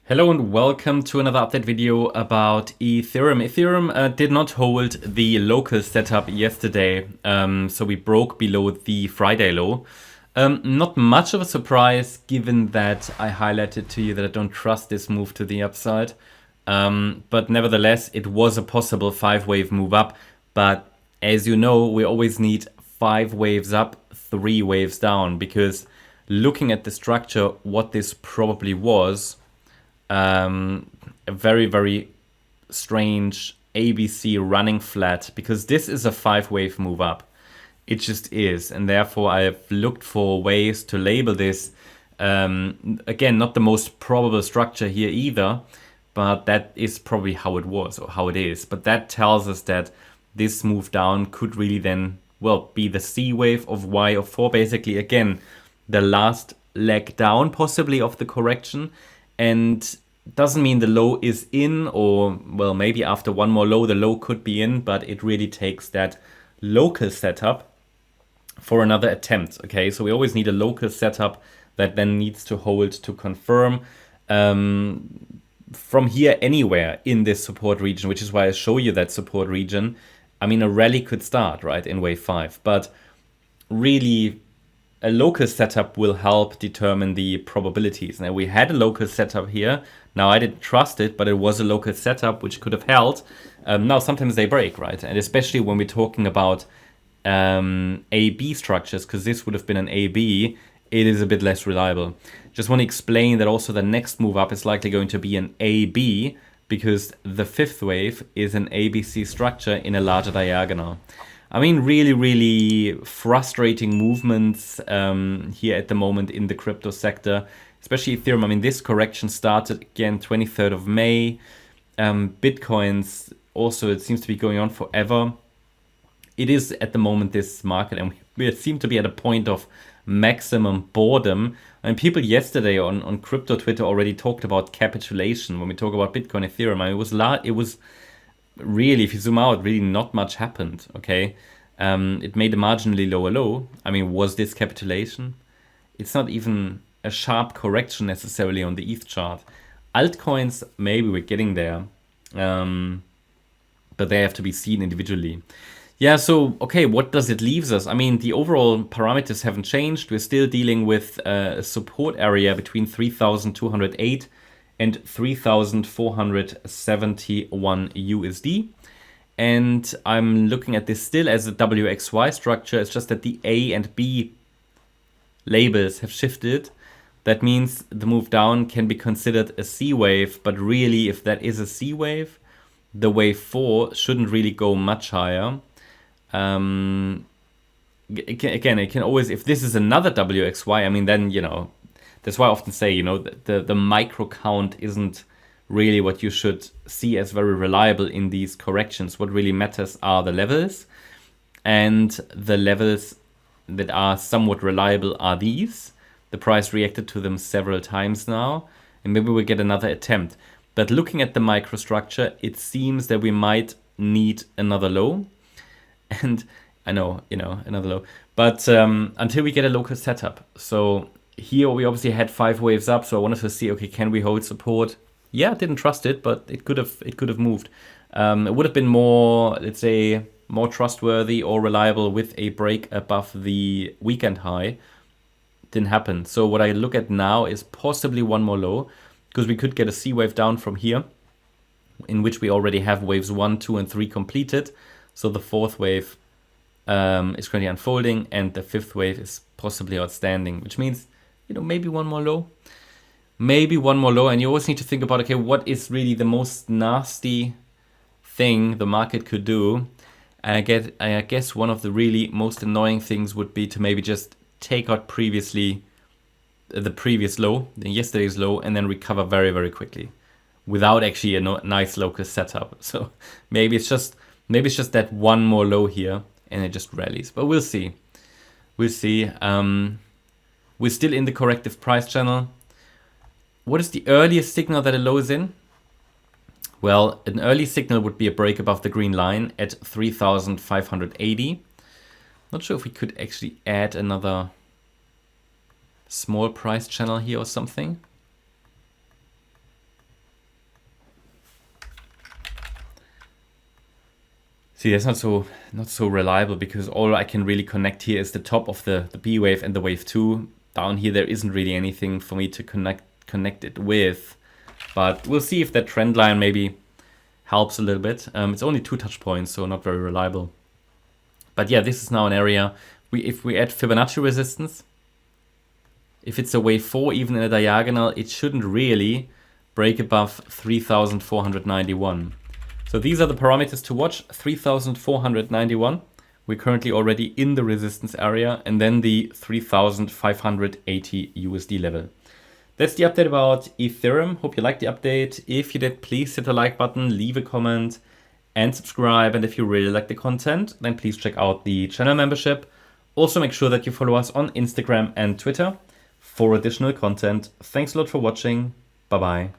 Hello and welcome to another update video about Ethereum. Ethereum did not hold the local setup yesterday, so we broke below the Friday low. Not much of a surprise given that I highlighted to you that I don't trust this move to the upside. But nevertheless, it was a possible 5-wave move up. But as you know, we always need 5 waves up, 3 waves down, because looking at the structure, what this probably was, a very, very strange ABC running flat, because this is a 5-wave move up. It just is, and therefore I've looked for ways to label this. Again, not the most probable structure here either, but that is probably how it was or how it is. But that tells us that this move down could really then, well, be the C wave of Y of 4. Basically, again, the last leg down possibly of the correction. And doesn't mean the low is in, or well, maybe after one more low the low could be in, but it really takes that local setup for another attempt. Okay, so we always need a local setup that then needs to hold to confirm from here anywhere in this support region, which is why I show you that support region. I mean, a rally could start right in wave 5, but really a local setup will help determine the probabilities. Now, we had a local setup here. Now, I didn't trust it, but it was a local setup which could have held. Now, sometimes they break, right? And especially when we're talking about AB structures, because this would have been an AB, it is a bit less reliable. Just want to explain that also the next move up is likely going to be an AB, because the 5th wave is an ABC structure in a larger diagonal. I mean, really, really frustrating movements here at the moment in the crypto sector, especially Ethereum. I mean, this correction started again 23rd of May. Bitcoins also, it seems to be going on forever. It is at the moment this market, and we seem to be at a point of maximum boredom. And people yesterday on crypto Twitter already talked about capitulation when we talk about Bitcoin, Ethereum. I mean, it was really, if you zoom out, really not much happened, okay? It made a marginally lower low. I mean, was this capitulation? It's not even a sharp correction necessarily on the ETH chart. Altcoins, maybe we're getting there, but they have to be seen individually. Yeah, so, okay, what does it leave us? I mean, the overall parameters haven't changed. We're still dealing with a support area between 3,208 and 3,471 USD. And I'm looking at this still as a WXY structure. It's just that the A and B labels have shifted. That means the move down can be considered a C wave, but really if that is a C wave, the wave 4 shouldn't really go much higher. Again, it can always, if this is another WXY, I mean, then, you know, that's why I often say, you know, the micro count isn't really what you should see as very reliable in these corrections. What really matters are the levels, and the levels that are somewhat reliable are these. The price reacted to them several times now, and maybe we'll get another attempt. But looking at the microstructure, it seems that we might need another low. And I know, you know, another low. But until we get a local setup. So here we obviously had 5 waves up, so I wanted to see, okay, can we hold support? Yeah, didn't trust it, but it could have moved. It would have been more, let's say, more trustworthy or reliable with a break above the weekend high. Didn't happen. So what I look at now is possibly one more low, because we could get a C wave down from here, in which we already have waves 1, 2, and 3 completed. So the 4th wave is currently unfolding, and the 5th wave is possibly outstanding, which means, you know, maybe one more low. Maybe one more low, and you always need to think about, okay, what is really the most nasty thing the market could do? I guess one of the really most annoying things would be to maybe just take out the previous low, yesterday's low, and then recover very, very quickly without actually a nice local setup. So maybe it's just that one more low here, and it just rallies. But we'll see. We'll see. We're still in the corrective price channel. What is the earliest signal that a low is in? Well, an early signal would be a break above the green line at 3,580. Not sure if we could actually add another small price channel here or something. See, that's not so reliable, because all I can really connect here is the top of the B wave and the wave 2. Down here there isn't really anything for me to connect it with. But we'll see if that trend line maybe helps a little bit. It's only 2 touch points, so not very reliable. But yeah, this is now an area, if we add Fibonacci resistance, if it's a wave 4, even in a diagonal, it shouldn't really break above 3,491. So these are the parameters to watch: 3,491. We're currently already in the resistance area, and then the 3,580 USD level. That's the update about Ethereum. Hope you liked the update. If you did, please hit the like button, leave a comment, and subscribe. And if you really like the content, then please check out the channel membership. Also make sure that you follow us on Instagram and Twitter for additional content. Thanks a lot for watching. Bye-bye.